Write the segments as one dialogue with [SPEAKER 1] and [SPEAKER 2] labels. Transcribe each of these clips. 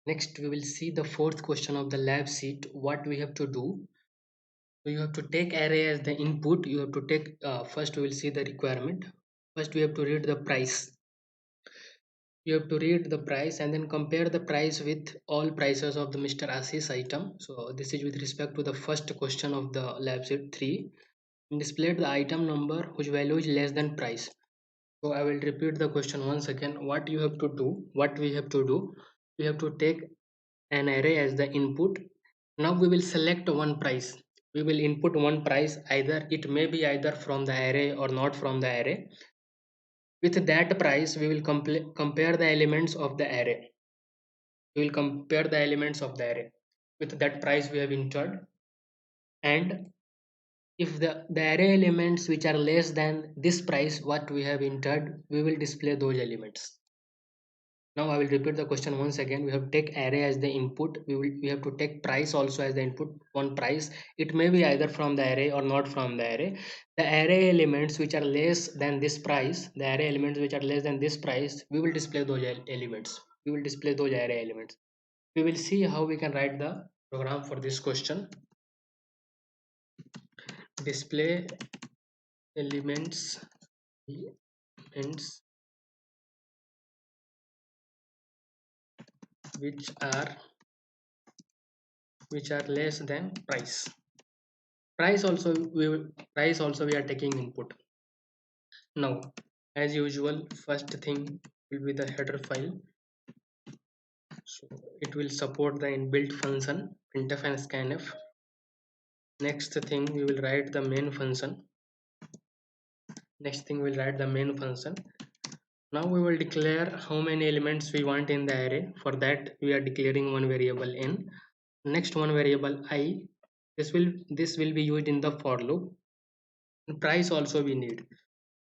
[SPEAKER 1] Next, we will see the fourth question of the lab sheet. What we have to do. So you have to take array as the input. You have to take first we will see the requirement. First we have to read the price. You have to read the price and then compare the price with all prices of the Mr. Ashish item. So this is with respect to the first question of the lab sheet 3. Display the item number whose value is less than price. So I will repeat the question once again. What you have to do, what we have to do, we have to take an array as the input. Now we will select one price. We will input one price, either it may be either from the array or not from the array. With that price we will compare the elements of the array. We will compare the elements of the array with that price we have entered, and if the array elements which are less than this price what we have entered, we will display those elements. Now I will repeat the question once again. We have to take array as the input. We have to take price also as the input. One price. It may be either from the array or not from the array. The array elements which are less than this price, the array elements which are less than this price, we will display those elements. We will display those array elements. We will see how we can write the program for this question. Display elements, elements which are less than price. Price also we are taking input. Now as usual, first thing will be the header file. So it will support the inbuilt function printf and scanf. Next thing we will write the main function. Now we will declare how many elements we want in the array. For that we are declaring one variable n, next one variable I. This will be used in the for loop. And price also we need,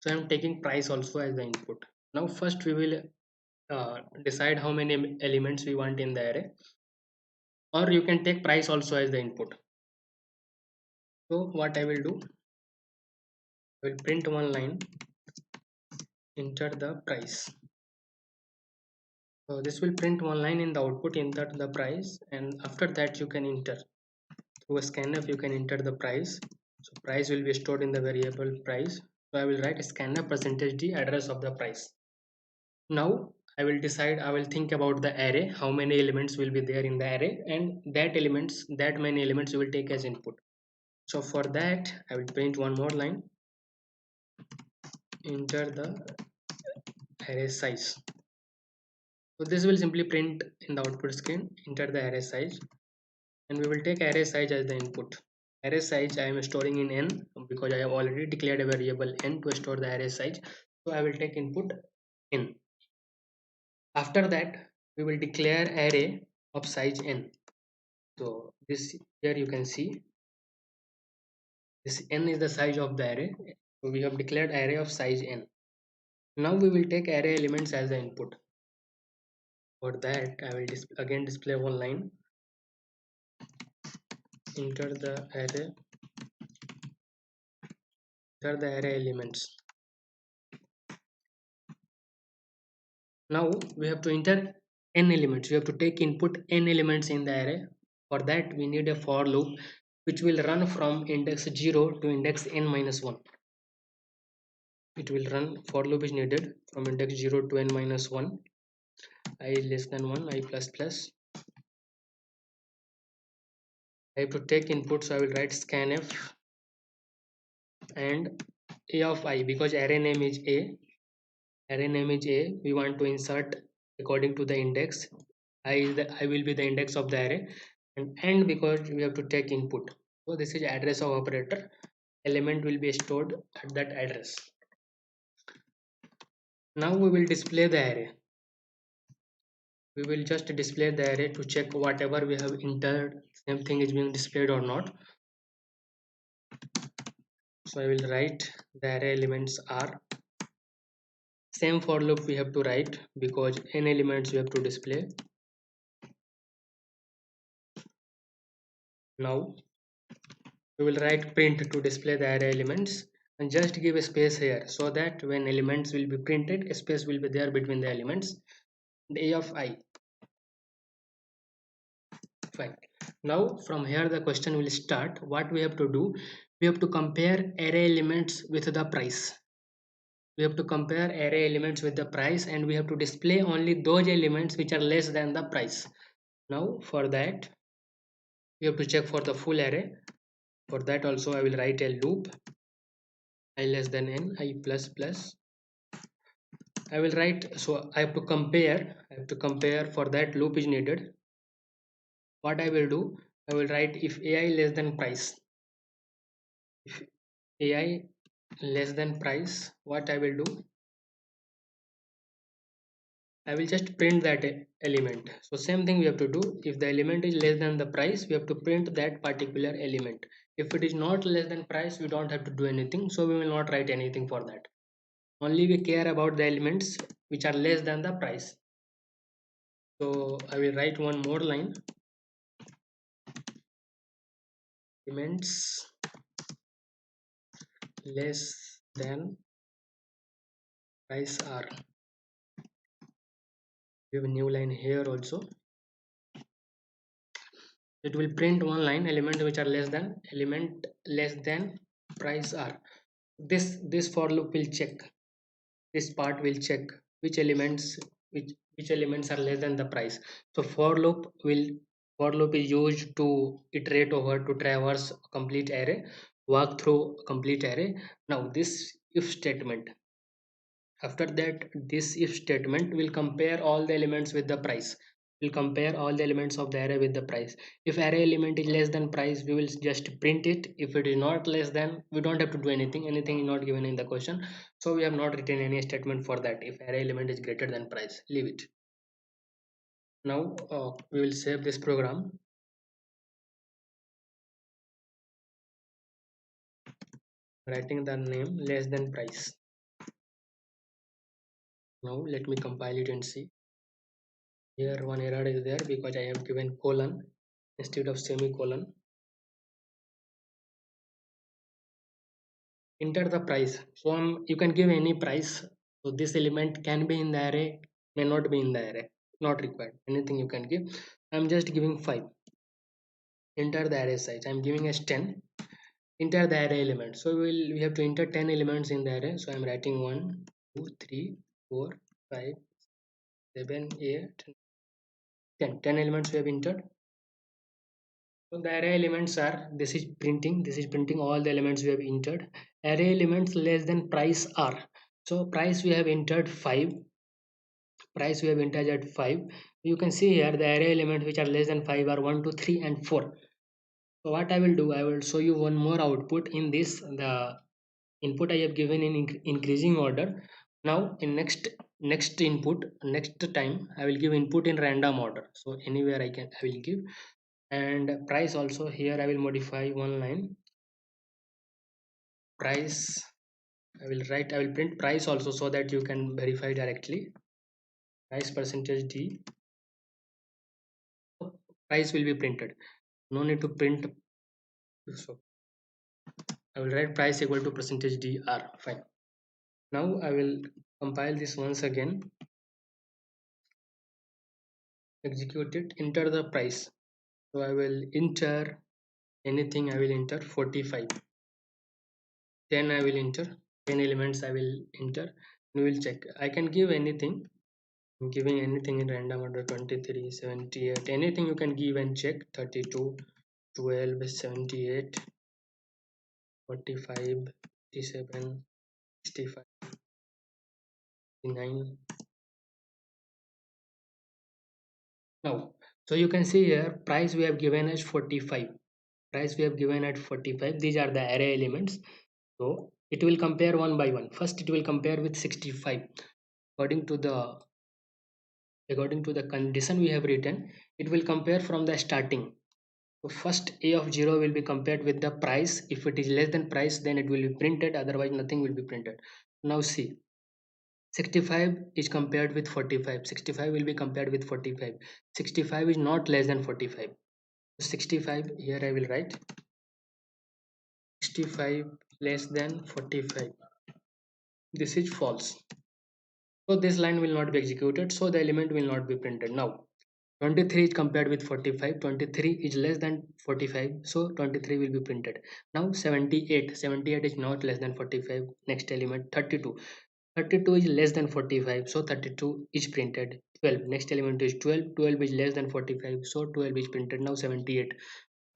[SPEAKER 1] so I'm taking price also as the input. Now first we will decide how many elements we want in the array, or you can take price also as the input. So what I will do, I will print one line, enter the price. So this will print one line in the output, enter the price, and after that you can enter through a scanf, you can enter the price. So price will be stored in the variable price. So I will write scanf %d address of the price. Now I will think about the array, how many elements will be there in the array, and that many elements you will take as input. So for that I will print one more line, enter the array size. So this will simply print in the output screen, enter the array size, and we will take array size as the input. Array size I am storing in n because I have already declared a variable n to store the array size. So I will take input n. After that we will declare array of size n. So this here you can see this n is the size of the array. So we have declared array of size n. Now we will take array elements as the input. For that I will again display one line, enter the array elements. Now we have to enter n elements. We have to take input n elements in the array. For that we need a for loop which will run from index 0 to index n minus 1. It will run, for loop is needed from index 0 to n minus 1, I less than 1, I plus plus. I have to take input, so I will write scanf and a of I, because array name is a. We want to insert according to the index. I will be the index of the array, and because we have to take input. So this is address of operator. Element will be stored at that address. Now we will display the array. We will just display the array to check whatever we have entered, same thing is being displayed or not. So I will write the array elements are. Same for loop we have to write because n elements we have to display. Now we will write print to display the array elements, and just give a space here so that when elements will be printed, a space will be there between the elements. And a of I. Fine. Now from here the question will start. What we have to do? We have to compare array elements with the price. We have to compare array elements with the price, and we have to display only those elements which are less than the price. Now for that we have to check for the full array. For that also I will write a loop I less than n I plus plus. I will write, so I have to compare. For that loop is needed. What I will do, I will write if ai less than price. If ai less than price, what I will do, I will just print that element. So same thing we have to do. If the element is less than the price, we have to print that particular element. If it is not less than price, we don't have to do anything, so we will not write anything for that. Only we care about the elements which are less than the price. So I will write one more line. Elements less than price are. We have a new line here also. It will print one line, element which are less than, element less than price are. This for loop will check, this part will check which elements, which elements are less than the price. So for loop is used to iterate over, to traverse complete array, walk through complete array. Now this if statement, after that this if statement will compare all the elements with the price, will compare all the elements of the array with the price. If array element is less than price, we will just print it. If it is not less than, we don't have to do anything, anything is not given in the question, so we have not written any statement for that. If array element is greater than price, leave it. Now we will save this program, writing the name less than price. Now let me compile it and see. Here one error is there because I have given colon instead of semicolon. Enter the price. So you can give any price. So this element can be in the array, may not be in the array, not required. Anything you can give. I'm just giving 5. Enter the array size. I'm giving as 10. Enter the array element. So we have to enter 10 elements in the array. So I'm writing 1, 2, 3, 4, 5, 7, 8, 10. 10 elements we have entered. So the array elements are, this is printing all the elements we have entered. Array elements less than price are. So price we have entered 5. Price we have entered at 5. You can see here the array elements which are less than 5 are 1, 2, 3 and 4. So what I will do, I will show you one more output in this. The input I have given in increasing order. Now in next input, next time I will give input in random order. So anywhere I will give. And price also, here I will modify one line. Price I will print price also, so that you can verify directly. Price percentage d, price will be printed, no need to print. So I will write price equal to percentage dr. Fine. Now I will compile this once again, execute it, enter the price. So I will enter anything, I will enter 45. 10 I will enter, 10 elements I will enter. We will check, I can give anything. I'm giving anything in random order, 23, 78, anything you can give and check. 32, 12, 78, 45, 57, 65, 69. Now, so you can see here price we have given as 45. Price we have given at 45. These are the array elements. So it will compare one by one. First it will compare with 65. According to the condition we have written, it will compare from the starting. So first a of 0 will be compared with the price. If it is less than price, then it will be printed, otherwise nothing will be printed. Now see, 65 is compared with 45. 65 will be compared with 45. 65 is not less than 45. 65, here I will write 65 less than 45. This is false. So this line will not be executed. So the element will not be printed. Now 23 is compared with 45. 23 is less than 45, so 23 will be printed. Now 78. 78 is not less than 45. Next element 32. 32 is less than 45, so 32 is printed. 12. Next element is 12. 12 is less than 45, so 12 is printed. Now 78.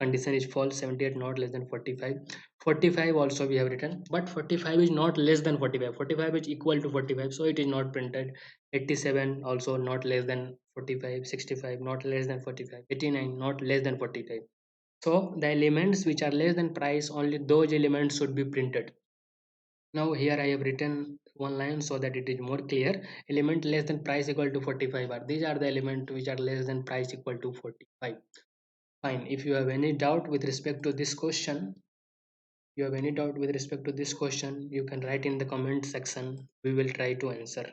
[SPEAKER 1] Condition is false. 78 not less than 45. 45 also we have written, but 45 is not less than 45. 45 is equal to 45, so it is not printed. 87 also not less than 45. 65 not less than 45. 89 not less than 45. So the elements which are less than price, only those elements should be printed. Now here I have written one line so that it is more clear. Element less than price equal to 45 are these are the element which are less than price equal to 45. Fine. If you have any doubt with respect to this question, you can write in the comment section. We will try to answer.